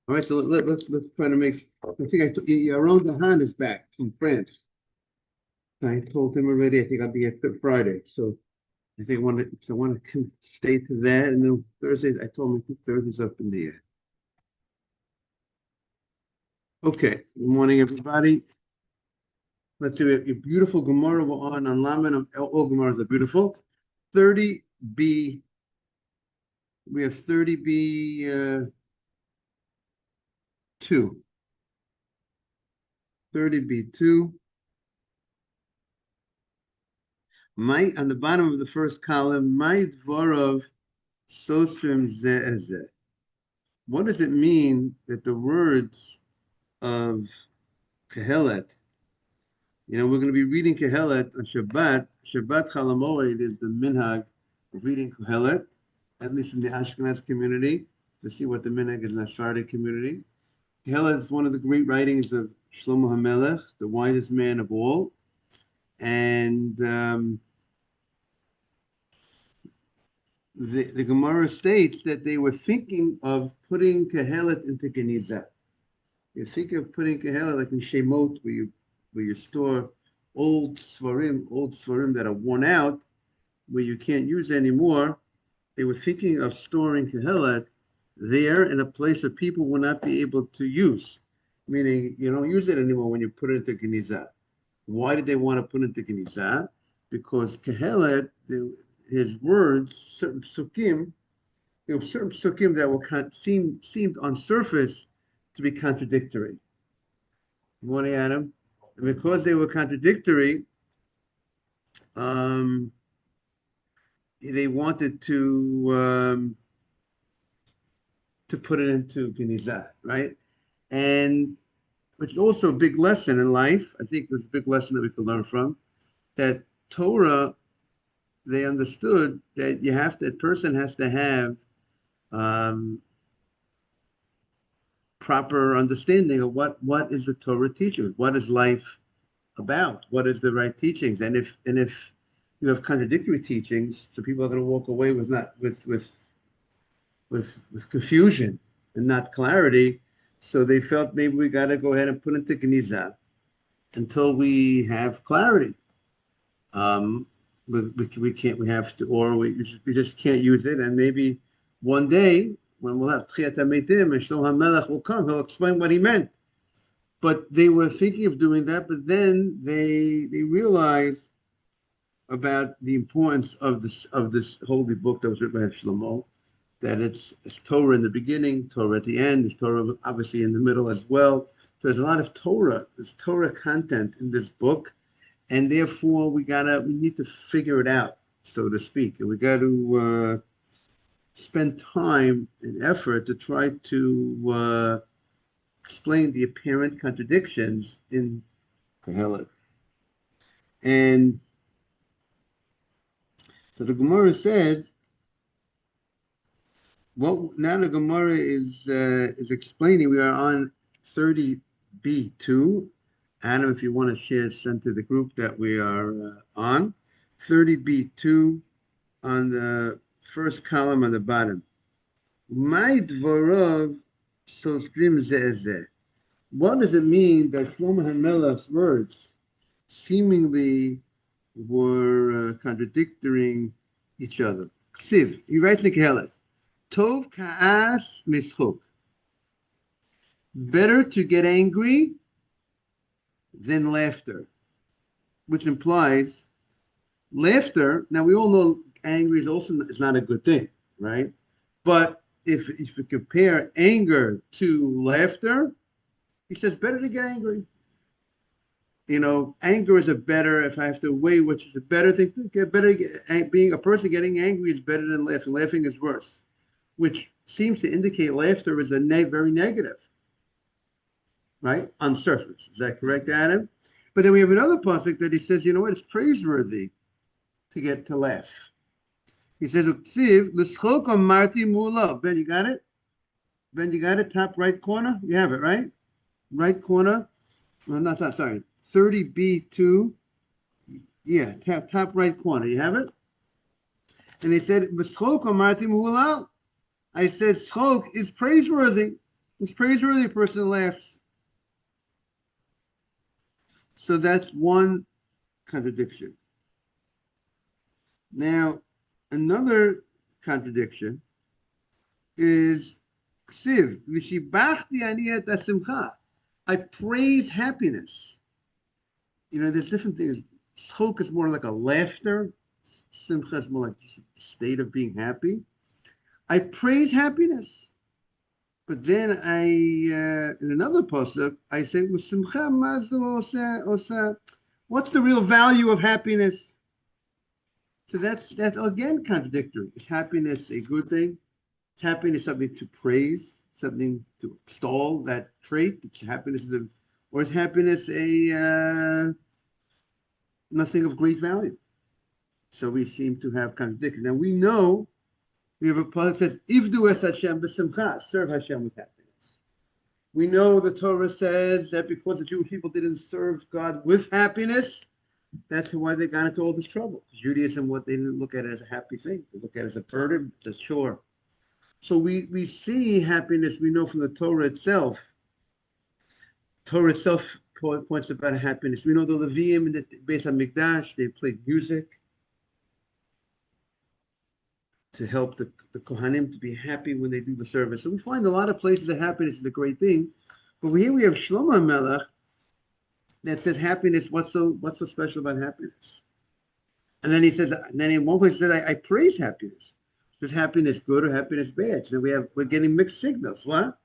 All right, so let's try to make. I think Yaron Dahan is back from France. I told him already. I think I'll be here Friday. So I think I want to stay to that, and then Thursday I told him I think Thursday's up in the air. Okay. Good morning, everybody. Let's see. A beautiful Gemara we're on Lamed. All Gemaras are beautiful. 30b. We have 30b 2. 30b2. My on the bottom of the first column, my dvorov sosrim ze. What does it mean that the words of Kehelet, we're going to be reading Kehelet on Shabbat. Shabbat Chalamoid is the minhag of reading Kehelet, at least in the Ashkenaz community, to see what the minhag is in the Sephardic community. Kehelet is one of the great writings of Shlomo HaMelech, the wisest man of all. And the Gemara states that they were thinking of putting Kehelet into Genizah. You think of putting Kehelet like in Shemot, where you store old Svarim that are worn out, where you can't use anymore. They were thinking of storing Kehelet there in a place that people will not be able to use, meaning you don't use it anymore when you put it into Genizah. Why did they want to put it into Genizah? Because Kehelet, his words, certain psukim, there were certain psukim that were seemed on surface to be contradictory. Good morning, Adam. And because they were contradictory, they wanted to put it into Genizah, right? And which is also a big lesson in life. I think there's a big lesson that we can learn from that Torah. They understood that a person has to have proper understanding of what is the Torah teaching, what is life about, what is the right teachings, and if you have contradictory teachings, so people are going to walk away with confusion and not clarity. So they felt maybe we got to go ahead and put into Genizah until we have clarity. We can't, we have to, or we just can't use it. And maybe one day when we'll have Tchiyat HaMeitim and Shlomo HaMelech will come, he'll explain what he meant. But they were thinking of doing that, but then they realized about the importance of this holy book that was written by Shlomo, that it's Torah in the beginning, Torah at the end, there's Torah obviously in the middle as well. So there's a lot of there's Torah content in this book, and therefore we need to figure it out, so to speak, and we got to spend time and effort to try to explain the apparent contradictions in Kohelet. And so the Gemara says, now the Gemara is explaining. We are on 30b2. Adam, if you want to share, send to the group that we are on. 30b2 on the first column on the bottom. My dvorov sostrim zeh. What does it mean that Shlomo HaMelech's words seemingly were contradicting each other? Ksiv, he writes in Kehelet, Tov ka'as mischuk. Better to get angry than laughter, which implies laughter. Now we all know angry is not a good thing, right? But if you compare anger to laughter, he says better to get angry. Anger is if I have to weigh which is a better thing, being a person getting angry is better than laughing. Laughing is worse, which seems to indicate laughter is very negative, right? On surface. Is that correct, Adam? But then we have another pasuk that he says, you know what, it's praiseworthy to laugh. He says, l'schok amarti mula. Ben, you got it? Ben, you got it? Top right corner? You have it, right? Right corner. Well, not sorry. 30b2. Yeah, top right corner. You have it? And he said, l'schok amarti mula. I said, schok is praiseworthy. It's praiseworthy, a person laughs. So that's one contradiction. Now, another contradiction is ksiv v'shibachti ani et hasimcha. I praise happiness. There's different things. Schok is more like a laughter. Simcha is more like a state of being happy. I praise happiness. But then in another pasuk, I say, "Simcha mazu osa." What's the real value of happiness? So that's again contradictory. Is happiness a good thing? Is happiness something to praise, something to extol that trait? Or is happiness a nothing of great value? So we seem to have contradiction. Now we know we have a part that says, "Ivdu es Hashem b'simcha," serve Hashem with happiness. We know the Torah says that because the Jewish people didn't serve God with happiness, that's why they got into all this trouble. Judaism, what they didn't look at it as a happy thing, they look at it as a burden, a chore. So we see happiness, we know from the Torah itself. Torah itself points about happiness. We know the Levium in the Beis HaMikdash, they played music to help the Kohanim to be happy when they do the service. So we find a lot of places that happiness is a great thing. But here we have Shlomo Melech that says happiness, what's so special about happiness? And then he says, and then in one place he says, I praise happiness. Is happiness good or happiness bad? So we're getting mixed signals. What?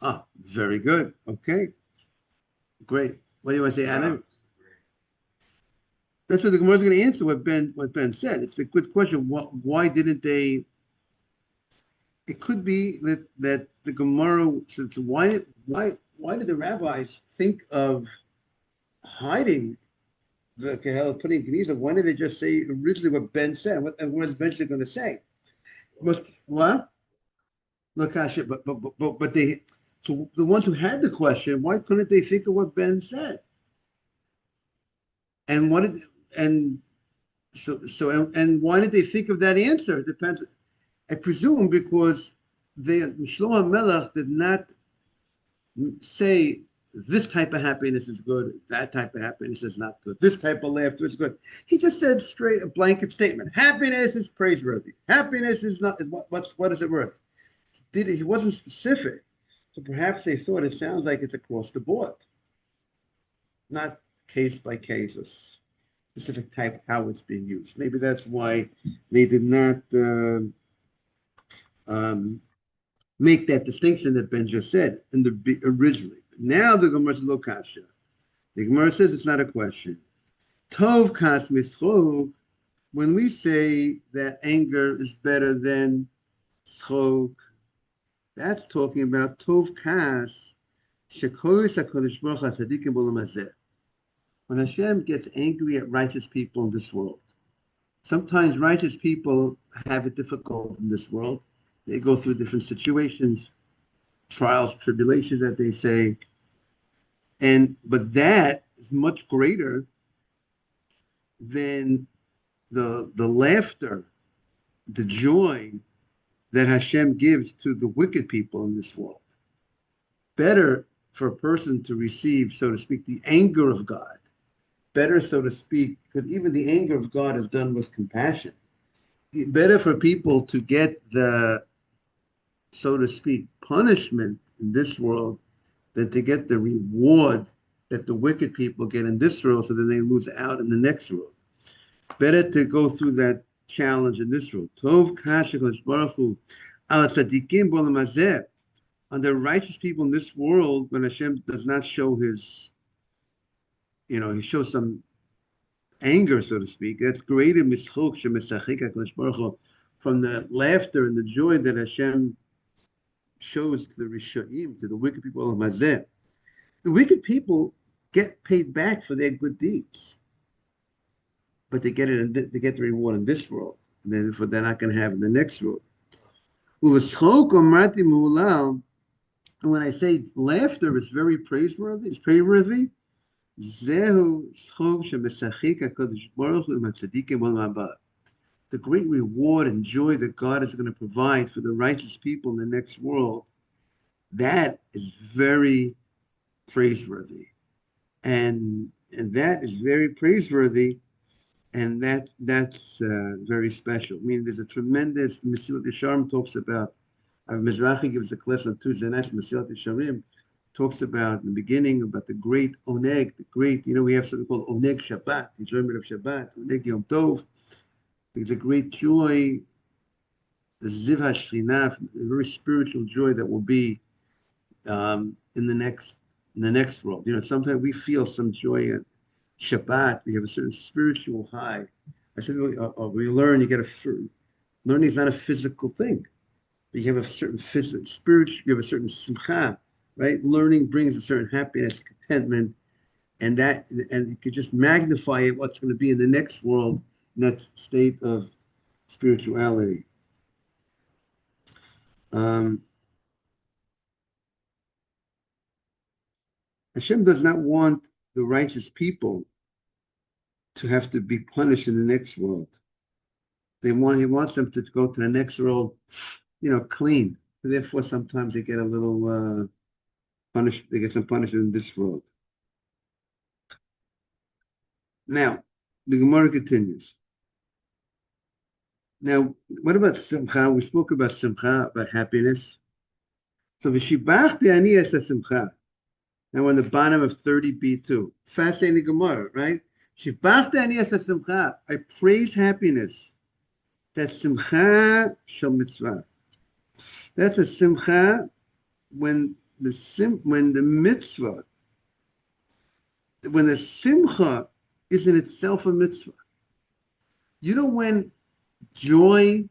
Ah, very good. Okay. Great. What do you want to say, Adam? That's what the Gemara is going to answer. What Ben said. It's a good question. Why didn't they? It could be that the Gemara says, why did the rabbis think of hiding the Kahel, putting Geniza? Why did they just say originally what Ben said? What was eventually going to say? What? Look, but they. So the ones who had the question, why couldn't they think of what Ben said? And what did and and why did they think of that answer? It depends. I presume because Shlomo Melech did not say this type of happiness is good, that type of happiness is not good, this type of laughter is good. He just said straight a blanket statement. Happiness is praiseworthy. Happiness is not. What is it worth? He wasn't specific. So perhaps they thought it sounds like it's across the board, not case by case or specific type how it's being used. Maybe that's why they did not make that distinction that Ben just said originally. Now the Gemara says Lokasha. The Gemara says it's not a question. Tov kas mischok. When we say that anger is better than schok, that's talking about tov kas shekoris hakadosh baruch hu tzadikim b'olam hazeh. When Hashem gets angry at righteous people in this world, sometimes righteous people have it difficult in this world. They go through different situations, trials, tribulations that they say. But that is much greater than the laughter, the joy that Hashem gives to the wicked people in this world. Better for a person to receive, so to speak, the anger of God. Better, so to speak, because even the anger of God is done with compassion. Better for people to get the, so to speak, punishment in this world than to get the reward that the wicked people get in this world, so that they lose out in the next world. Better to go through that challenge in this world. Tov kasha kodesh baruch hu al tzadikim b'olam hazeh. On the righteous people in this world, when Hashem does not show his, he shows some anger, so to speak. That's greater mischok shemesachik HaKadosh Baruch Hu, from the laughter and the joy that Hashem shows to the Rishonim, to the wicked people of Mazeh. The wicked people get paid back for their good deeds, but they get the reward in this world, and therefore they're not going to have in the next world. And when I say laughter is very praiseworthy, it's praiseworthy. The great reward and joy that God is going to provide for the righteous people in the next world That is very praiseworthy, and that is very praiseworthy, and that's very special. I mean, there's a tremendous Mesilat Yesharim talks about. Mizrahi gives a class on Tuesday nights. Mesilat Yesharim talks about in the beginning about the great oneg, the great. We have something called oneg Shabbat, the enjoyment of Shabbat, oneg Yom Tov. There's a great joy, the ziv hashchinah, a very spiritual joy that will be in the next world. Sometimes we feel some joy at Shabbat. We have a certain spiritual high. I said, we learn. You get learning is not a physical thing. But you have a certain spiritual. You have a certain simcha, right? Learning brings a certain happiness, contentment, and you could just magnify it. What's going to be in the next world, in that state of spirituality. Hashem does not want the righteous people to have to be punished in the next world. He wants them to go to the next world, clean. So therefore, sometimes they get a little punished. They get some punishment in this world. Now, the Gemara continues. Now, what about simcha? We spoke about simcha, about happiness. So, v'shibachti ani es simcha. Now, on the bottom of 30b2, fascinating Gemara, right? Shibachti ani es simcha. I praise happiness. That's simcha shel mitzvah. That's a simcha when the mitzvah, when the simcha is in itself a mitzvah. When joy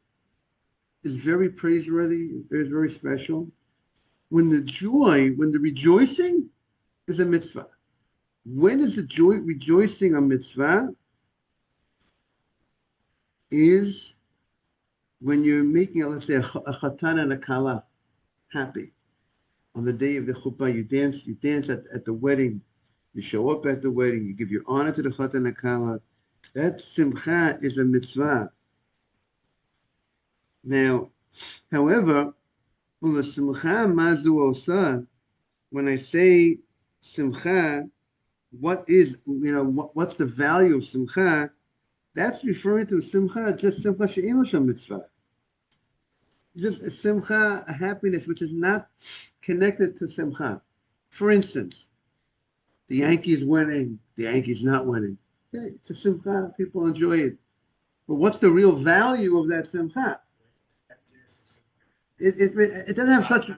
is very praiseworthy, is very special. When the rejoicing is a mitzvah. When is the rejoicing a mitzvah? Is when you're making, let's say, a chatan and a kala happy. On the day of the chuppah, you dance at the wedding, you show up at the wedding, you give your honor to the chatan and kala. That simcha is a mitzvah. Now, however, when I say simcha, what's the value of simcha? That's referring to simcha, just simcha she'ino shel mitzvah. Just a simcha, a happiness which is not connected to simcha. For instance, the Yankees winning, the Yankees not winning. Okay, it's a simcha, people enjoy it. But what's the real value of that simcha? It doesn't have such,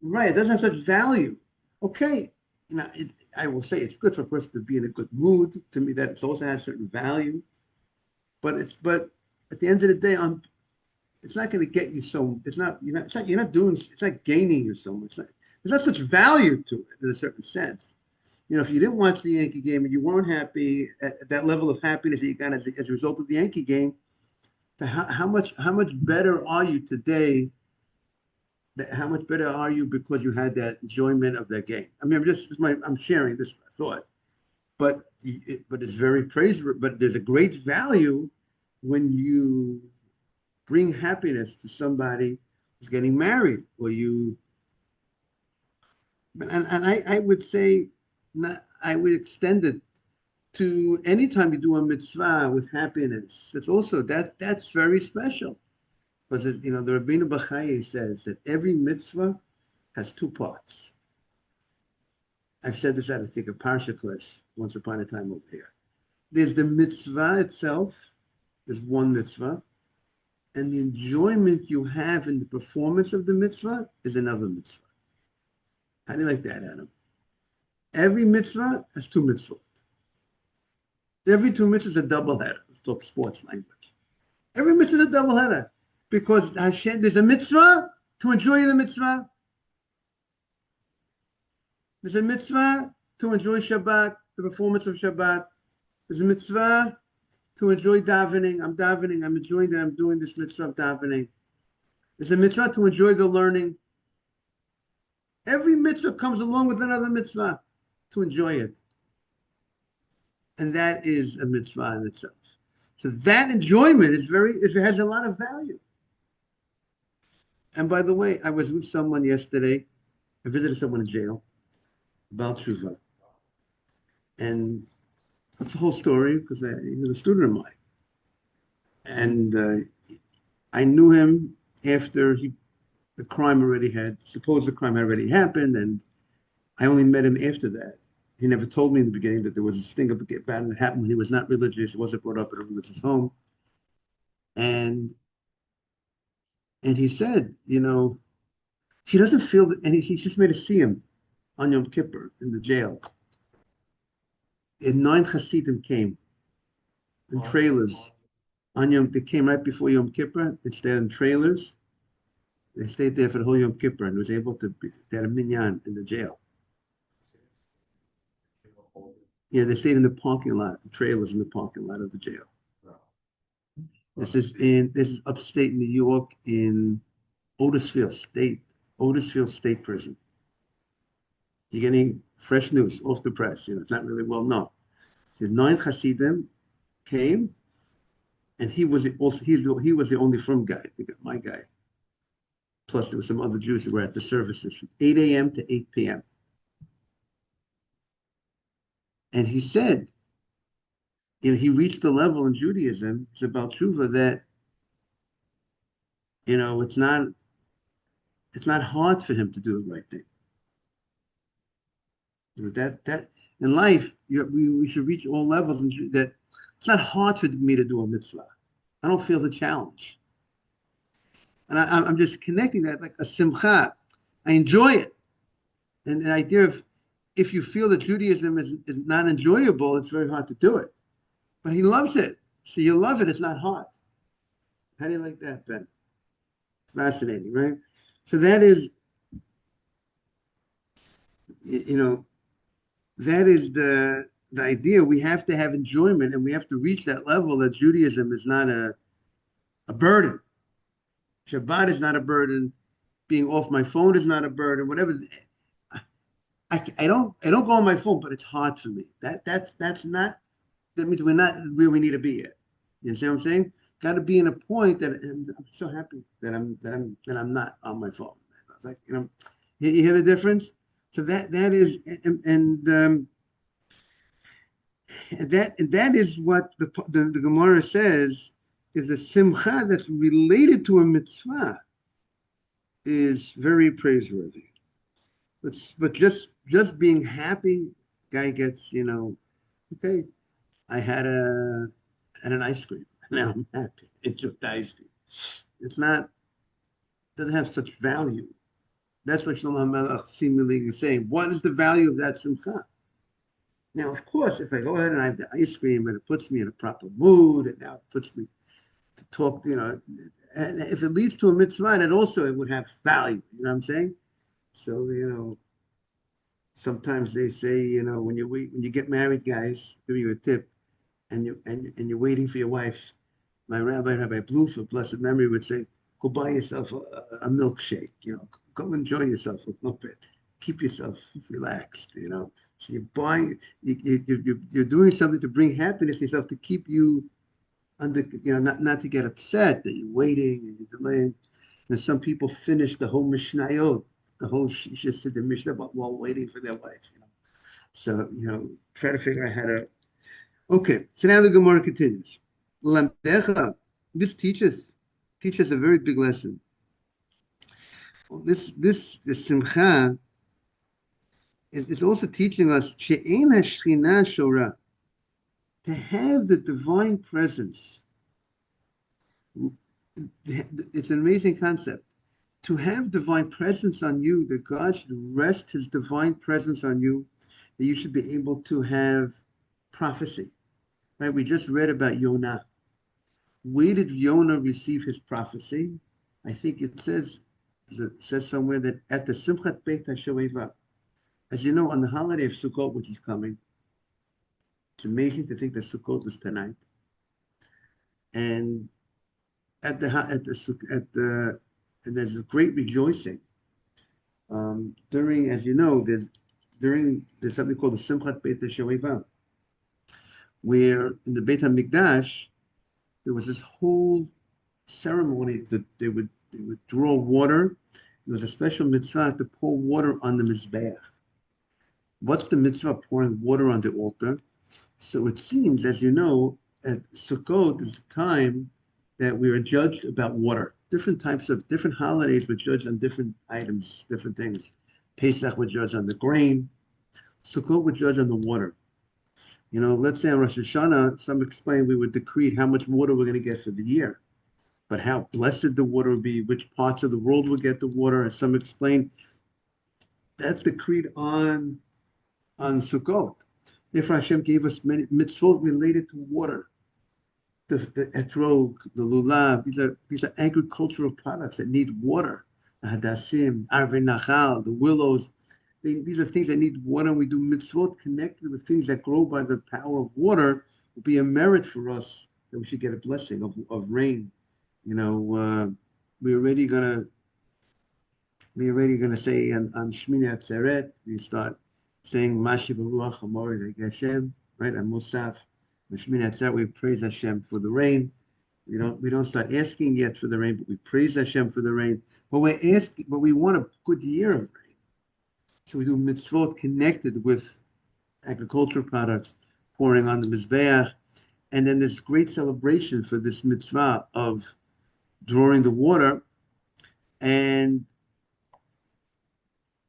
right, it doesn't have such value. Okay, I will say it's good for a person to be in a good mood. To me, that it also has certain value. But at the end of the day, it's not going to get you so. It's not you're not doing. It's not gaining you so much. There's not such value to it in a certain sense. If you didn't watch the Yankee game and you weren't happy at that level of happiness that you got as a result of the Yankee game, how much better are you today? How much better are you because you had that enjoyment of that game? I mean, I'm sharing this thought, but it's very praiseworthy. But there's a great value when you bring happiness to somebody who's getting married, or you. And I would say, I would extend it to any time you do a mitzvah with happiness. That's very special. Because the Rabbeinu Bachai says that every mitzvah has two parts. I've said this at a parsha class once upon a time over here. There's the mitzvah itself, there's one mitzvah, and the enjoyment you have in the performance of the mitzvah is another mitzvah. How do you like that, Adam? Every mitzvah has two mitzvahs. Every two mitzvahs is a double header. Let's talk sports language. Every mitzvah is a double header. Because Hashem, there's a mitzvah to enjoy the mitzvah. There's a mitzvah to enjoy Shabbat, the performance of Shabbat. There's a mitzvah to enjoy davening. I'm enjoying that I'm doing this mitzvah of davening. There's a mitzvah to enjoy the learning. Every mitzvah comes along with another mitzvah to enjoy it. And that is a mitzvah in itself. So that enjoyment it has a lot of value. And by the way, I was with someone yesterday. I visited someone in jail about Tshuva. And that's the whole story because he was a student of mine. And I knew him after the crime already had, supposed the crime had already happened. And I only met him after that. He never told me in the beginning that there was this thing about that happened when he was not religious. He wasn't brought up in a religious home. And he said, he doesn't feel that, and he just made a siyum on Yom Kippur in the jail. And 9 Hasidim came in trailers on They came right before Yom Kippur. They stayed in trailers. They stayed there for the whole Yom Kippur and was able to they had a minyan in the jail. Yeah, they stayed in the parking lot, the trailers in the parking lot of the jail. This is upstate New York in Otisville State Prison. You're getting fresh news off the press. It's not really well known. So 9 Hasidim came, and he was the only from guy, my guy. Plus, there were some other Jews who were at the services from 8 a.m. to 8 p.m. And he said, he reached a level in Judaism, it's about tshuva, that, it's not hard for him to do the right thing. That in life, we should reach all levels, and that it's not hard for me to do a mitzvah. I don't feel the challenge. And I'm just connecting that like a simcha. I enjoy it. And the idea of if you feel that Judaism is not enjoyable, it's very hard to do it. But he loves it. So you love it, it's not hard. How do you like that, Ben? Fascinating, right? So that is, that is the idea. We have to have enjoyment, and we have to reach that level that Judaism is not a burden. Shabbat is not a burden. Being off my phone is not a burden. Whatever. I don't go on my phone, but it's hard for me. That's not. That means we're not where we need to be yet. You see what I'm saying? Got to be in a point that I'm so happy that I'm not on my phone. It's like you hear the difference. So that is that is what the Gemara says is a simcha that's related to a mitzvah is very praiseworthy. But just being happy, guy gets okay. I had an ice cream. Now I'm happy. Enjoyed the ice cream. It's not doesn't have such value. That's what Shlomo HaMelech seemingly is saying. What is the value of that simcha? Now, of course, if I go ahead and I have the ice cream and it puts me in a proper mood, and now it puts me to talk, and if it leads to a mitzvah, then also it would have value. You know what I'm saying? So, sometimes they say, when you get married, guys, give you a tip, and you're waiting for your wife. My Rabbi Bluth, blessed memory, would say, go buy yourself a milkshake. Go enjoy yourself a little bit. Keep yourself relaxed. So you're buying, you're doing something to bring happiness to yourself to keep you under, not to get upset that you're waiting and you're delaying. And some people finish the whole Mishnayot, the whole Shisha said the Mishnah, but while waiting for their wife. So try to figure out how to. Okay, so now the Gemara continues. This teaches a very big lesson. This simcha is also teaching us she'ein hashchina shora, to have the divine presence. It's an amazing concept. To have divine presence on you, that God should rest His divine presence on you, that you should be able to have prophecy. Right? We just read about Yonah. Where did Yonah receive his prophecy? I think it says somewhere that at the Simchat Beit HaShoeva. As you know, on the holiday of Sukkot, which is coming, it's amazing to think that Sukkot was tonight. And and there's a great rejoicing during, as you know, there's something called the Simchat Beit HaShoeva, where in the Beit HaMikdash there was this whole ceremony that they would would draw water. There was a special mitzvah to pour water on the mizbeach. What's the mitzvah of pouring water on the altar? So it seems, as you know, at Sukkot is a time that we are judged about water. Different types of different holidays were judged on different items, different things. Pesach would judge on the grain. Sukkot would judge on the water. Let's say on Rosh Hashanah, some explain we would decree how much water we're going to get for the year, but how blessed the water would be, which parts of the world would get the water. And some explain that's decreed on Sukkot. Therefore, Hashem gave us many mitzvot related to water. The etrog, the lulav, these are agricultural products that need water. The hadassim, arvei nachal, the willows. These are things that need water, and we do mitzvot connected with things that grow by the power of water. Will be a merit for us that we should get a blessing of rain. We're already gonna say on Shmini Atzeret, we start saying Mashi Baruch Hamori Hashem, right? On Musaf, on Shmini Atzeret, we praise Hashem for the rain. We don't start asking yet for the rain, but we praise Hashem for the rain. But we want a good year of rain. So we do mitzvot connected with agricultural products, pouring on the mizbeach, and then this great celebration for this mitzvah of drawing the water. And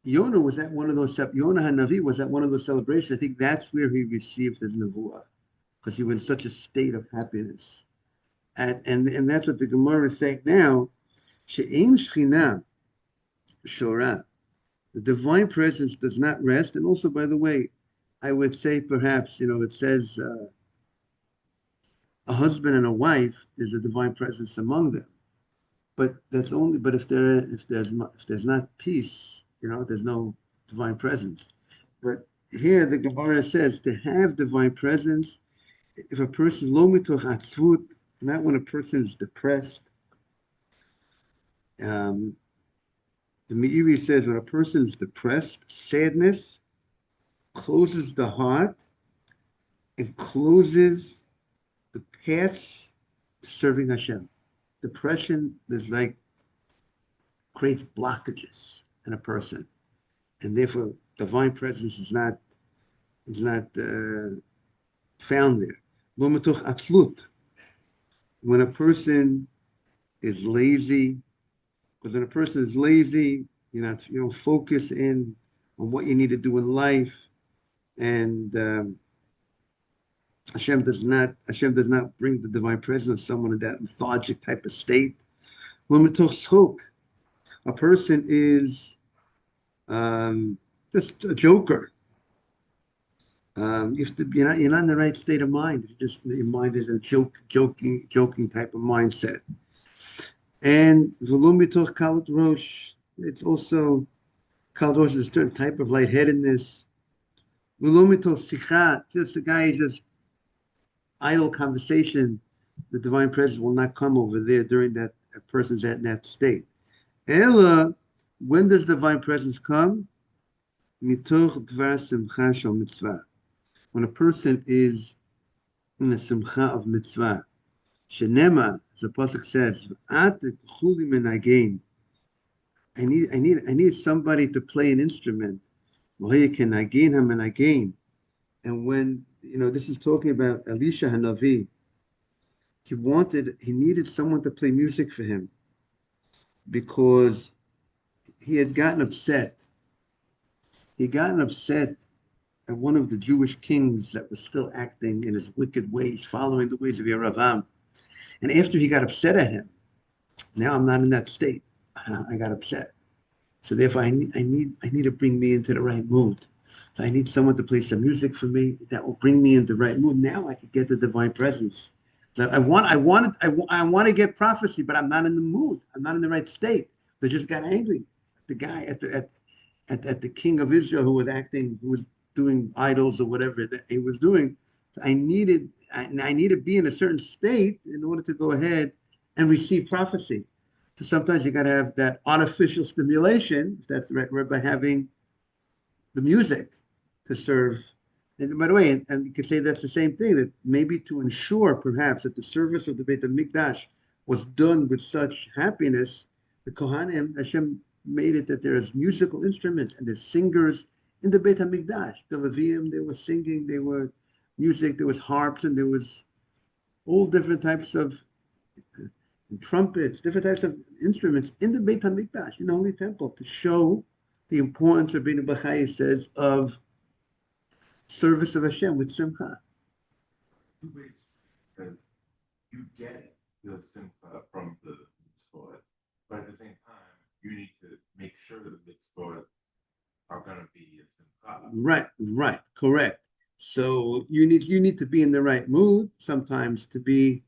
Yonah was at one of those. Yonah HaNavi was at one of those celebrations. I think that's where he received his nevuah, because he was in such a state of happiness. And that's what the Gemara is saying now. She'ein Shechina Shorah. The divine presence does not rest. And also, by the way, I would say perhaps, it says a husband and a wife, there's a divine presence among them. But that's only, but if there's not peace, there's no divine presence. But here the Gemara says to have divine presence, if a person lo mitoch atzvut, not when a person is depressed. The Meiri says when a person is depressed, sadness closes the heart and closes the paths to serving Hashem. Depression creates blockages in a person, and therefore divine presence is not found there. Lo mitoch atzlut. When a person is lazy, because when a person is lazy, you don't focus in on what you need to do in life, and Hashem does not bring the divine presence of someone in that lethargic type of state. Lo mitoch schok. A person is just a joker. You're not in the right state of mind. Your mind is a joking type of mindset. And v'lo mitoch kalat rosh. It's also kalat rosh is a certain type of lightheadedness. V'lo mitoch sicha. Just a guy just idle conversation. The divine presence will not come over there during that a person's in that state. Ella, when does divine presence come? Mitoch dvar simcha shel mitzvah. When a person is in the simcha of mitzvah. Shenema, as the pasuk says, "At chuli menagain." I need somebody to play an instrument. And when this is talking about Elisha Hanavi, he needed someone to play music for him because he had gotten upset. He gotten upset at one of the Jewish kings that was still acting in his wicked ways, following the ways of Yeravam. And after he got upset at him, now I'm not in that state. I got upset. So therefore, I need to bring me into the right mood. So I need someone to play some music for me that will bring me into the right mood. Now I can get the divine presence. So I want to get prophecy, but I'm not in the mood. I'm not in the right state. They just got angry. The guy at the king of Israel who was doing idols or whatever that he was doing. I need to be in a certain state in order to go ahead and receive prophecy. So sometimes you got to have that artificial stimulation, if that's the right word, by having the music to serve. And by the way, and you could say that's the same thing, that maybe to ensure perhaps that the service of the Beit HaMikdash was done with such happiness, The Kohanim, Hashem made it that there's musical instruments and there's singers in the Beit HaMikdash. The Levium, they were singing, there were music, there was harps, and there was all different types of trumpets, different types of instruments in the Beit HaMikdash, in the Holy Temple, to show the importance of Beit Bachai says of service of Hashem with simcha. Two ways, because you get the simcha from the mitzvot, but at the same time, you need to make sure the mitzvot are going to be a simcha. Right, correct. So you need to be in the right mood sometimes to be,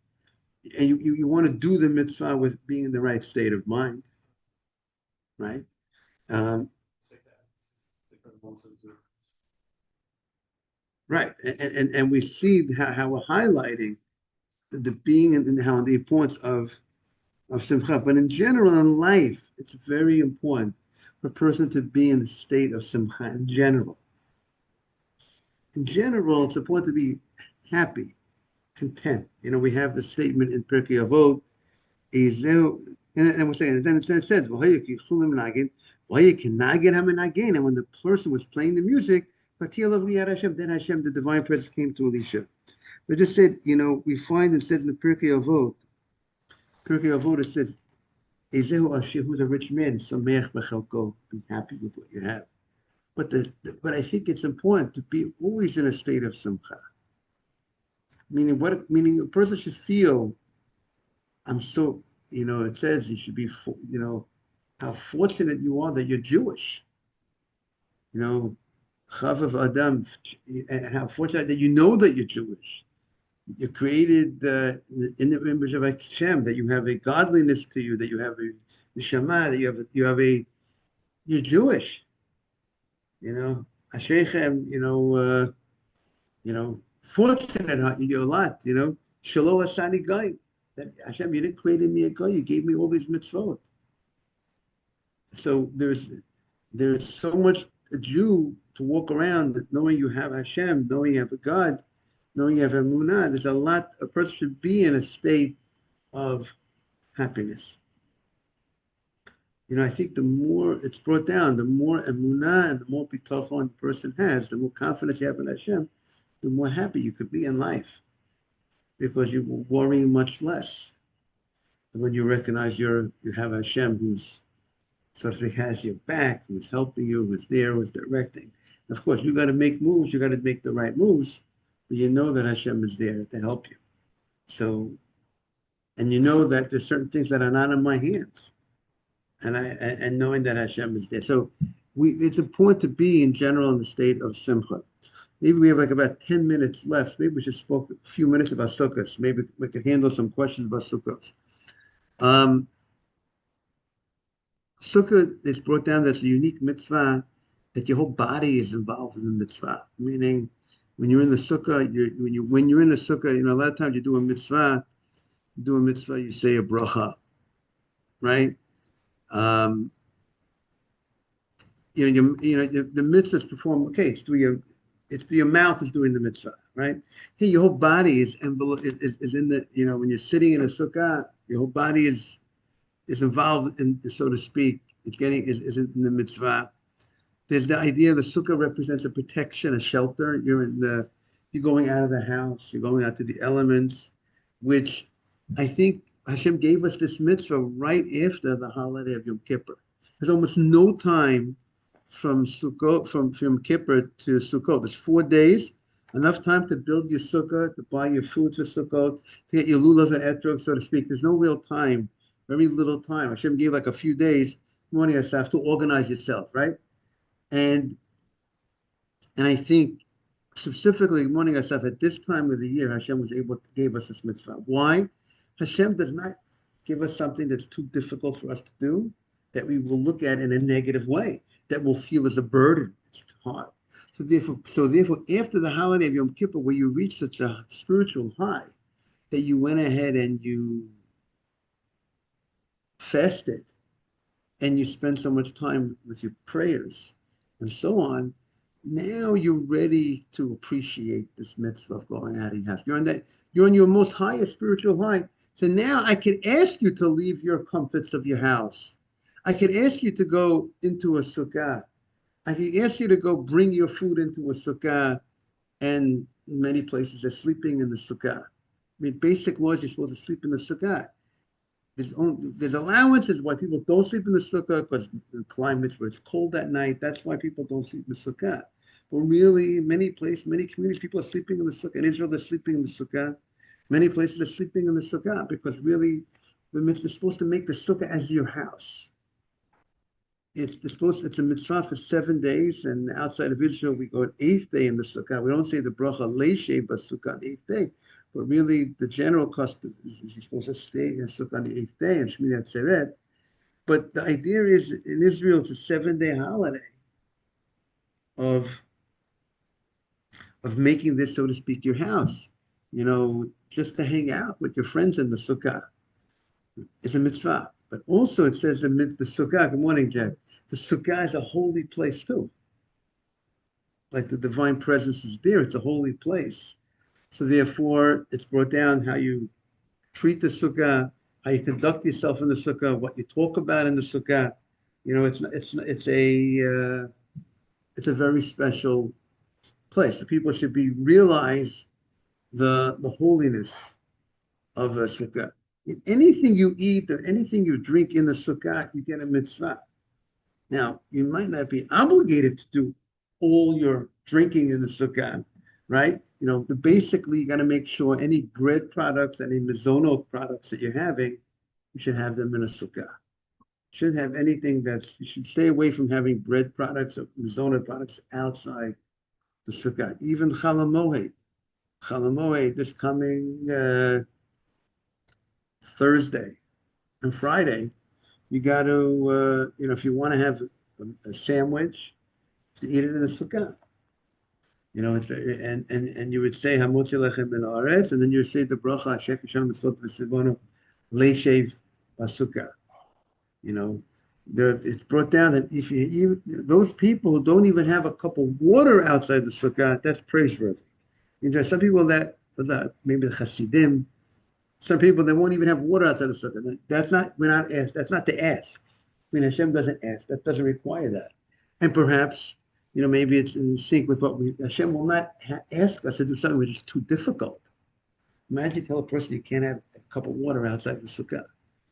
and you want to do the mitzvah with being in the right state of mind, right? Right, and we see how we're highlighting the being and how the importance of simcha. But in general, in life, it's very important for a person to be in a state of simcha in general. In general, it's important to be happy, content. We have the statement in Pirkei Avot, and we're saying, and then it says, and when the person was playing the music, then Hashem, the divine presence came to Elisha. We just said, we find it says in the Pirkei Avot, it says, Ezehu Asher, who's a rich man, Sameach b'chelko, be happy with what you have. But I think it's important to be always in a state of simcha. Meaning a person should feel, I'm so, it says you should be, how fortunate you are that you're Jewish. Chavav Adam, and how fortunate that you know that you're Jewish. You're created in the image of Hashem, that you have a godliness to you, that you have a neshama, that you're Jewish. Ashreichem, fortunate, you're a lot, Shalom Asani Goy. That Hashem, you didn't create me a guy, you gave me all these mitzvot. So there's so much a Jew to walk around knowing you have Hashem, knowing you have a God, knowing you have emunah. There's a lot a person should be in a state of happiness. I think the more it's brought down, the more emunah and the more bitachon the person has, the more confidence you have in Hashem, the more happy you could be in life, because you will worry much less. And when you recognize you have Hashem who's, so to speak, has your back, who's helping you, who's there, who's directing. And of course, you got to make moves, you got to make the right moves, but you know that Hashem is there to help you. So, and you know that there's certain things that are not in my hands. And knowing that Hashem is there. So it's important to be in general in the state of simcha. Maybe we have like about 10 minutes left. Maybe we just spoke a few minutes about sukkahs. Maybe we could handle some questions about sukkahs. Sukkah is brought down that's a unique mitzvah, that your whole body is involved in the mitzvah. Meaning, when you're in the sukkah, when you're in the sukkah, a lot of times you do a mitzvah, you say a bracha, right? The mitzvah is performed. Okay, it's through your mouth is doing the mitzvah, right? Hey, your whole body is in the, when you're sitting in a sukkah, your whole body is involved in, so to speak, is in the mitzvah. There's the idea the sukkah represents a protection, a shelter. You're going out of the house, you're going out to the elements, which I think Hashem gave us this mitzvah right after the holiday of Yom Kippur. There's almost no time from Sukkot, from Yom Kippur to Sukkot. There's 4 days, enough time to build your sukkah, to buy your food for Sukkot, to get your lulav and etrog, so to speak. There's no real time, very little time. Hashem gave like a few days, morning yourself, to organize yourself, right? And I think specifically morning yourself at this time of the year, Hashem was able to give us this mitzvah. Why? Hashem does not give us something that's too difficult for us to do, that we will look at in a negative way, that we'll feel as a burden. It's hard. So therefore, after the holiday of Yom Kippur, where you reach such a spiritual high, that you went ahead and you fasted, and you spend so much time with your prayers, and so on, now you're ready to appreciate this mitzvah of going out of your house. You're on your most highest spiritual high. So now I can ask you to leave your comforts of your house I can ask you to go into a sukkah. I can ask you to go bring your food into a sukkah, and many places are sleeping in the sukkah. I mean, basic laws, you're supposed to sleep in the sukkah. There's allowances why people don't sleep in the sukkah because the climates where it's cold at night. That's why people don't sleep in the sukkah. But really, many places, many communities, people are sleeping in the sukkah. In Israel, they're sleeping in the sukkah. Many places are sleeping in the sukkah because really, the mitzvah is supposed to make the sukkah as your house. It's a mitzvah for 7 days, and outside of Israel, we go an eighth day in the sukkah. We don't say the bracha leishe basukah on the eighth day, but really the general custom is you're supposed to stay in sukkah on the eighth day and Shmini Atzeret. But the idea is in Israel, it's a 7 day holiday of making this, so to speak, your house. Just to hang out with your friends in the sukkah is a mitzvah. But also it says the sukkah. Good morning, Jack. The sukkah is a holy place too. Like the divine presence is there. It's a holy place. So therefore, it's brought down how you treat the sukkah, how you conduct yourself in the sukkah, what you talk about in the sukkah. It's a very special place. So people should realize the holiness of a sukkah. In anything you eat or anything you drink in the sukkah, you get a mitzvah. Now, you might not be obligated to do all your drinking in the sukkah, right? But basically, you got to make sure any bread products, any mezonot products that you're having, you should have them in a sukkah. You shouldn't have anything you should stay away from having bread products or mezonot products outside the sukkah. Even chalamoed. Chalamoed this coming Thursday and Friday, you got to, if you want to have a sandwich, to eat it in the sukkah. And you would say Hamotzi lechem ben haaretz, and then you would say the bracha Asher Kishon Mitzvot V'Sivonu Leishev Basukkah. It's brought down that if those people who don't even have a cup of water outside the sukkah, that's praiseworthy. Some people that maybe the Hasidim, some people that won't even have water outside the sukkah. We're not asked. That's not to ask. Hashem doesn't ask. That doesn't require that. And perhaps, maybe it's in sync with what Hashem will not ask us to do something which is too difficult. Imagine you tell a person you can't have a cup of water outside the sukkah.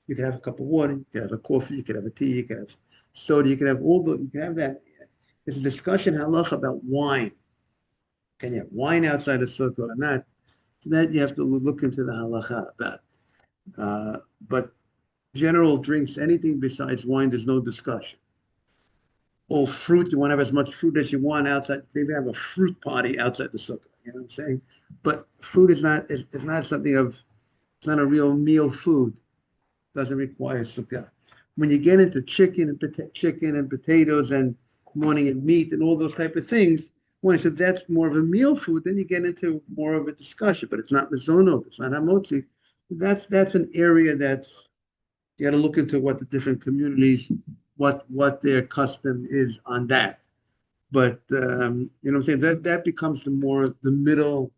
You can have a cup of water, you can have a coffee, you can have a tea, you can have soda, you can have you can have that. There's a discussion, halacha, about wine. Can you have wine outside the sukkah or not? That you have to look into the halacha about. But general drinks, anything besides wine, there's no discussion. All fruit, you want to have as much fruit as you want outside. Maybe have a fruit party outside the sukkah. You know what I'm saying? But food is not something it's not a real meal food. Doesn't require sukkah. When you get into chicken and potatoes and morning and meat and all those type of things, when so that's more of a meal food, then you get into more of a discussion. But it's not mezonot, it's not hamotzi. That's an area that's you got to look into what the different communities, what their custom is on that. But you know what I'm saying, that becomes the middle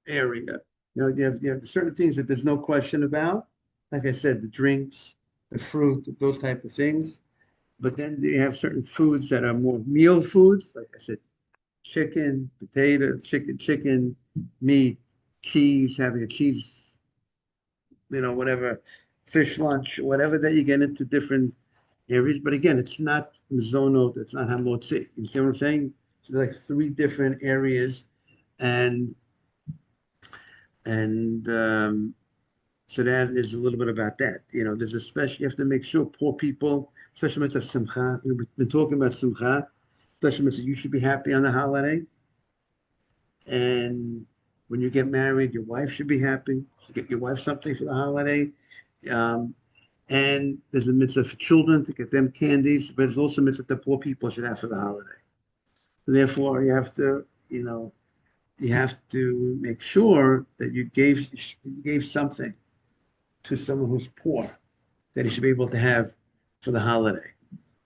area. You have certain things that there's no question about. Like I said, the drinks, the fruit, those type of things. But then you have certain foods that are more meal foods. Like I said, chicken, potatoes, chicken, meat, cheese, having a cheese, whatever, fish lunch, whatever that you get into different areas. But again, it's not mezonot, it's not hamotzi. You see what I'm saying? So like 3 different areas, and so that is a little bit about that. There's you have to make sure poor people, especially mitzvah simcha. We've been talking about simcha, especially mitzvah. You should be happy on the holiday, and when you get married, your wife should be happy. You get your wife something for the holiday. And there's a mitzvah for children to get them candies, but there's also a mitzvah that poor people should have for the holiday. So therefore, you have to make sure that you gave something to someone who's poor that he should be able to have for the holiday.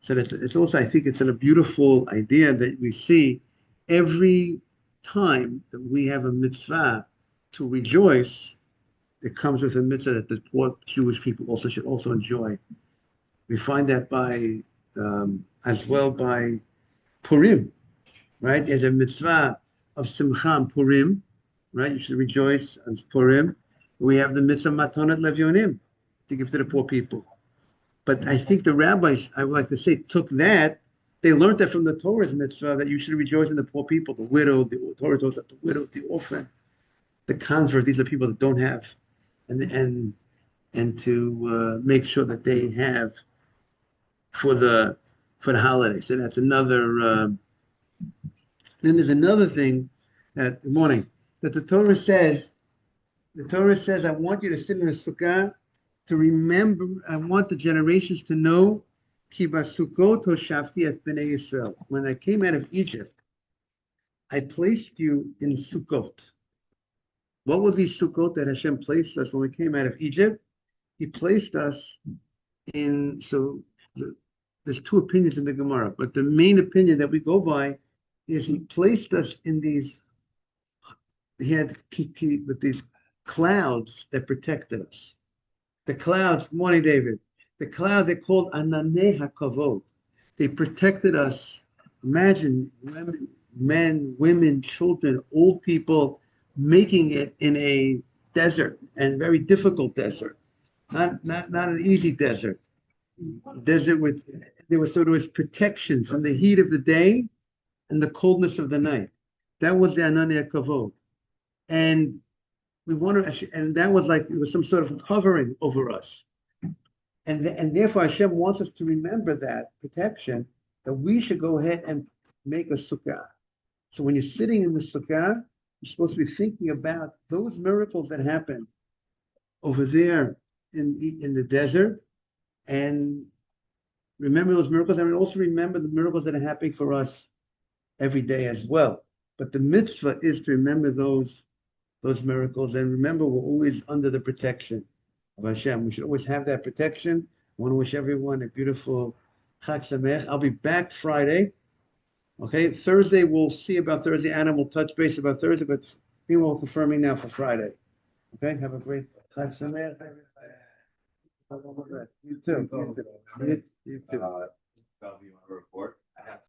So it's also, I think it's a beautiful idea that we see every time that we have a mitzvah to rejoice, it comes with a mitzvah that the poor Jewish people should also enjoy We find that by as well by Purim, right? There's a mitzvah of Simcha on Purim, right? You should rejoice on Purim. We have the mitzvah Matonat Levionim to give to the poor people. But I think the rabbis, I would like to say, took that. They learned that from the Torah's mitzvah that you should rejoice in the poor people, the widow. The Torah told that the widow, the orphan, the convert. These are people that don't have, and to make sure that they have for the holidays. So that's another. Then there's another thing that good morning that the Torah says. The Torah says, "I want you to sit in a sukkah to remember. I want the generations to know, ki basukot hoshafti et bnei Yisrael. When I came out of Egypt, I placed you in sukkot. What were these sukkot that Hashem placed us when we came out of Egypt? He placed us in. There's two opinions in the Gemara, but the main opinion that we go by is he placed us in these. He had kiki with these clouds that protected us. The clouds, good morning, David. The cloud they called Ananei HaKavod. They protected us. Imagine men, women, children, old people making it in a desert and very difficult desert. Not an easy desert. Desert with there was protection from the heat of the day and the coldness of the night. That was the Ananei HaKavod. And we want to, and that was like it was some sort of hovering over us, and therefore Hashem wants us to remember that protection. That we should go ahead and make a sukkah. So when you're sitting in the sukkah, you're supposed to be thinking about those miracles that happened over there in the desert, and remember those miracles, and also remember the miracles that are happening for us every day as well. But the mitzvah is to remember those miracles. And remember, we're always under the protection of Hashem. We should always have that protection. I want to wish everyone a beautiful Chag Sameach. I'll be back Friday. Okay, Thursday, we'll see about Thursday. Anna will touch base about Thursday, but we're confirming now for Friday. Okay, have a great Chag Sameach. You too. You too. You want to report?